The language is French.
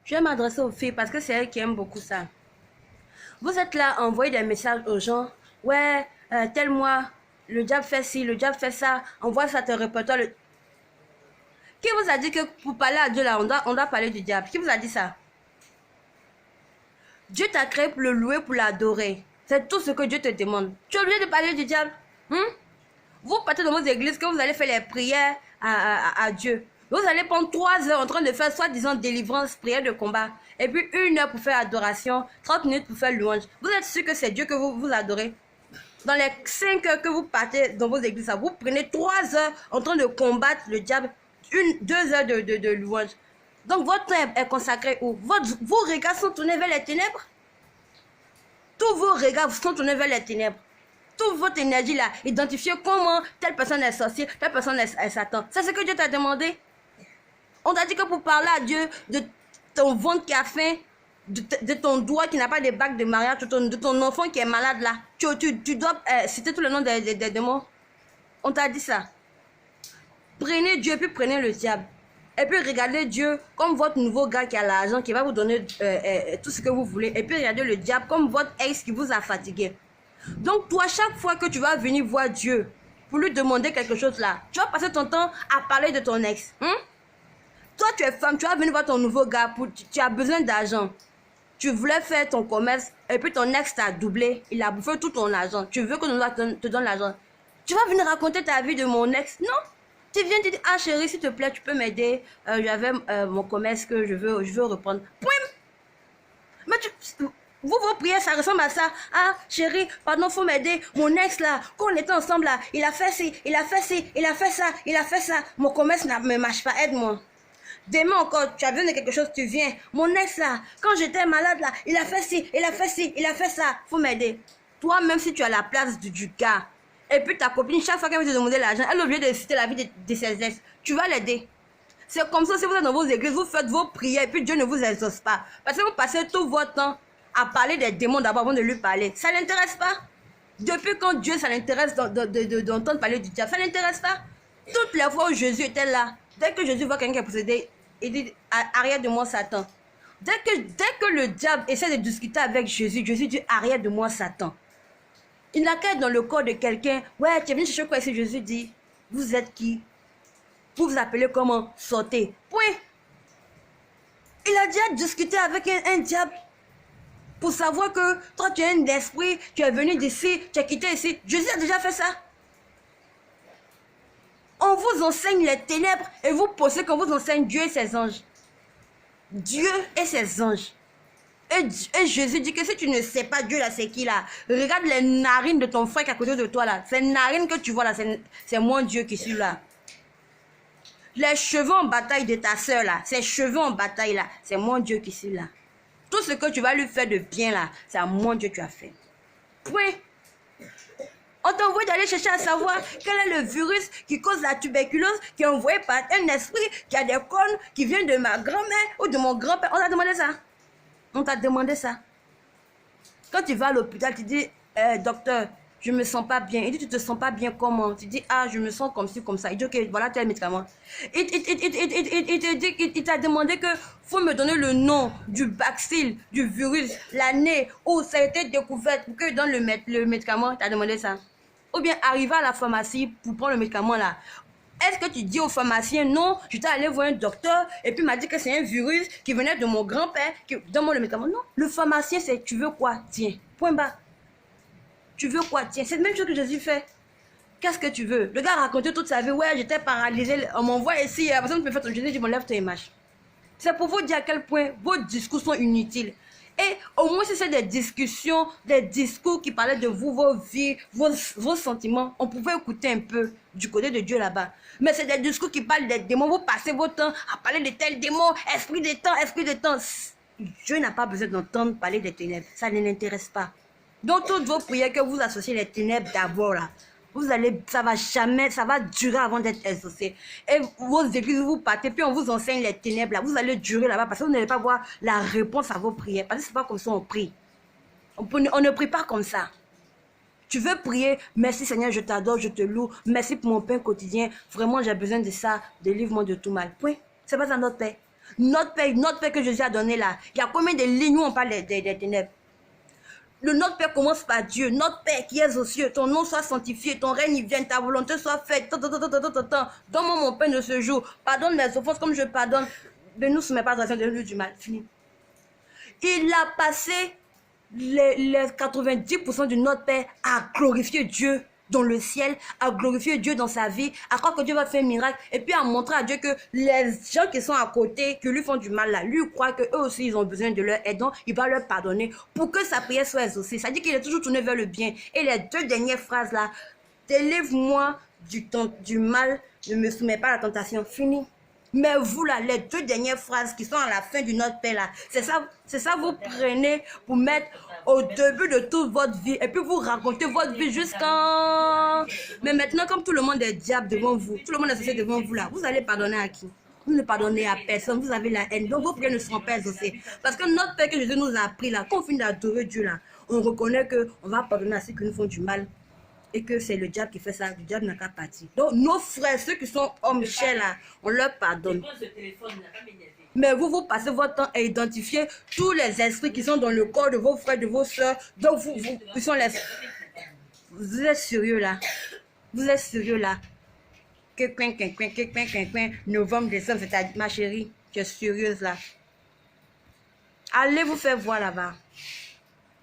Je vais m'adresser aux filles parce que c'est elles qui aiment beaucoup ça. Vous êtes là à envoyer des messages aux gens. Ouais, tel mois, le diable fait ci, le diable fait ça. Envoie ça à ton répertoire. Qui vous a dit que pour parler à Dieu là, on doit parler du diable? Qui vous a dit ça? Dieu t'a créé pour le louer, pour l'adorer. C'est tout ce que Dieu te demande. Tu es obligé de parler du diable. Vous partez dans vos églises que vous allez faire les prières à Dieu. Vous allez prendre 3 heures en train de faire soi-disant délivrance, prière de combat. Et puis 1 heure pour faire adoration, 30 minutes pour faire louange. Vous êtes sûr que c'est Dieu que vous adorez? Dans les 5 heures que vous partez dans vos églises, vous prenez 3 heures en train de combattre le diable, 2 heures de louange. Donc votre temps est consacré où? Vos regards sont tournés vers les ténèbres. Tous vos regards sont tournés vers les ténèbres. Toute votre énergie là, identifier comment telle personne est sorcière, telle personne est Satan. C'est ce que Dieu t'a demandé. On t'a dit que pour parler à Dieu de ton ventre qui a faim, de ton doigt qui n'a pas de bague de mariage, de ton enfant qui est malade là, tu dois citer tout le nom des démons. On t'a dit ça. Prenez Dieu puis prenez le diable. Et puis regardez Dieu comme votre nouveau gars qui a l'argent, qui va vous donner tout ce que vous voulez. Et puis regardez le diable comme votre ex qui vous a fatigué. Donc toi, chaque fois que tu vas venir voir Dieu pour lui demander quelque chose là, tu vas passer ton temps à parler de ton ex. Toi, tu es femme, tu vas venir voir ton nouveau gars, tu as besoin d'argent. Tu voulais faire ton commerce et puis ton ex t'a doublé, il a bouffé tout ton argent. Tu veux que ton gars te donne l'argent. Tu vas venir raconter ta vie de mon ex? Non. Tu viens te dire, ah chérie, s'il te plaît, tu peux m'aider. J'avais mon commerce que je veux reprendre. Point. Mais vos prières, ça ressemble à ça. Ah, chérie, pardon, faut m'aider. Mon ex là, quand on était ensemble là, il a fait ci, il a fait ci, il a fait ça, il a fait ça. Mon commerce ne marche pas, aide-moi. Demain encore, tu as besoin de quelque chose, tu viens. Mon ex là, quand j'étais malade là, il a fait ci, il a fait ci, il a fait ça. Faut m'aider. Toi, même si tu as la place du gars, et puis ta copine, chaque fois qu'elle veut te demander l'argent, elle est obligée de citer la vie de ses ex. Tu vas l'aider. C'est comme ça, si vous êtes dans vos églises, vous faites vos prières et puis Dieu ne vous exauce pas. Parce que vous passez tout votre temps à parler des démons d'abord avant de lui parler. Ça ne l'intéresse pas. Depuis quand Dieu, ça l'intéresse d'entendre parler du diable, ça ne l'intéresse pas. Toutes les fois où Jésus était là, dès que Jésus voit quelqu'un qui est possédé, il dit, arrière de moi Satan. Dès que le diable essaie de discuter avec Jésus, Jésus dit, arrière de moi Satan. Il n'a qu'à être dans le corps de quelqu'un. Ouais, tu es venu chercher quoi ici? Jésus dit, vous êtes qui? Vous vous appelez comment? Sortez. Point. Il a déjà discuté avec un diable pour savoir que toi tu es un esprit, tu es venu d'ici, tu as quitté ici. Jésus a déjà fait ça. On vous enseigne les ténèbres et vous pensez qu'on vous enseigne Dieu et ses anges. Dieu et ses anges. Et Jésus dit que si tu ne sais pas Dieu là, c'est qui là? Regarde les narines de ton frère qui est à côté de toi là. Ces narines que tu vois là, c'est moi Dieu qui suis là. Les cheveux en bataille de ta soeur là, ces cheveux en bataille là, c'est mon Dieu qui suis là. Tout ce que tu vas lui faire de bien là, c'est à mon Dieu que tu as fait. Point. On t'envoie d'aller chercher à savoir quel est le virus qui cause la tuberculose, qui est envoyé par un esprit qui a des cornes, qui vient de ma grand-mère ou de mon grand-père. On t'a demandé ça. On t'a demandé ça. Quand tu vas à l'hôpital, tu dis, docteur, je me sens pas bien. Il dit, tu te sens pas bien comment? Tu dis, ah, je me sens comme ci, comme ça. Il dit, ok, voilà tel médicament. Il t'a demandé que faut me donner le nom du bacille, du virus, l'année où ça a été découvert pour que donne le médicament. Il t'a demandé ça. Ou bien arriver à la pharmacie pour prendre le médicament là. Est-ce que tu dis au pharmacien, non, je t'ai allé voir un docteur et puis il m'a dit que c'est un virus qui venait de mon grand-père, qui donne-moi le médicament. Non, le pharmacien c'est tu veux quoi? Tiens, point bas. Tu veux quoi? Tiens, c'est la même chose que Jésus fait. Qu'est-ce que tu veux? Le gars a raconté toute sa vie, ouais, j'étais paralysé, on m'envoie ici, la personne me fait ton Jésus, je me lève-toi et marche. C'est pour vous dire à quel point vos discours sont inutiles. Et au moins si c'est des discussions, des discours qui parlaient de vous, vos vies, vos sentiments, on pouvait écouter un peu du côté de Dieu là-bas. Mais c'est des discours qui parlent des démons, vous passez votre temps à parler de tels démons, esprit de temps, esprit de temps. Dieu n'a pas besoin d'entendre parler des ténèbres, ça ne l'intéresse pas. Donc toutes vos prières que vous associez les ténèbres d'abord là, vous allez, ça va durer avant d'être exaucé. Et vos églises, vous partez, puis on vous enseigne les ténèbres là, vous allez durer là-bas parce que vous n'allez pas voir la réponse à vos prières. Parce que c'est pas comme ça on prie. On ne prie pas comme ça. Tu veux prier, merci Seigneur, je t'adore, je te loue, merci pour mon pain quotidien. Vraiment, j'ai besoin de ça, délivre-moi de tout mal. Point. C'est pas ça notre paix. Notre Père que Jésus a donné là, il y a combien de lignes où on parle des ténèbres? Le Notre Père commence par Dieu. Notre Père qui es aux cieux, ton nom soit sanctifié, ton règne vienne, ta volonté soit faite. Donne-moi mon pain de ce jour. Pardonne mes offenses comme je pardonne. Ne nous soumets pas à la de du mal. Fini. Il a passé les 90% de notre Père à glorifier Dieu dans le ciel, à glorifier Dieu dans sa vie, à croire que Dieu va faire un miracle, et puis à montrer à Dieu que les gens qui sont à côté, qui lui font du mal là, lui croient qu'eux aussi ils ont besoin de leur aide, donc il va leur pardonner pour que sa prière soit exaucée. Ça dit qu'il est toujours tourné vers le bien. Et les deux dernières phrases là, délivre-moi du mal, ne me soumets pas à la tentation. Fini. Mais vous là, les deux dernières phrases qui sont à la fin du Notre Père là, c'est ça vous prenez pour mettre au début de toute votre vie et puis vous racontez votre vie jusqu'à... Mais maintenant, comme tout le monde est diable devant vous, tout le monde est associé devant vous là, vous allez pardonner à qui? Vous ne pardonnez à personne, vous avez la haine, donc vos prières ne seront pas exaucées. Parce que notre Père que Jésus nous a appris là, quand on finit d'adorer Dieu là, on reconnaît qu'on va pardonner à ceux qui nous font du mal. Et que c'est le diable qui fait ça, le diable n'a qu'à partir. Donc nos frères, ceux qui sont hommes chers là, on leur pardonne. Mais vous passez votre temps à identifier tous les esprits qui sont dans le corps de vos frères, de vos soeurs. Donc ils sont les... Vous êtes sérieux là? Vous êtes sérieux là? Novembre, décembre, c'est ma chérie, tu es sérieuse là? Allez vous faire voir là-bas.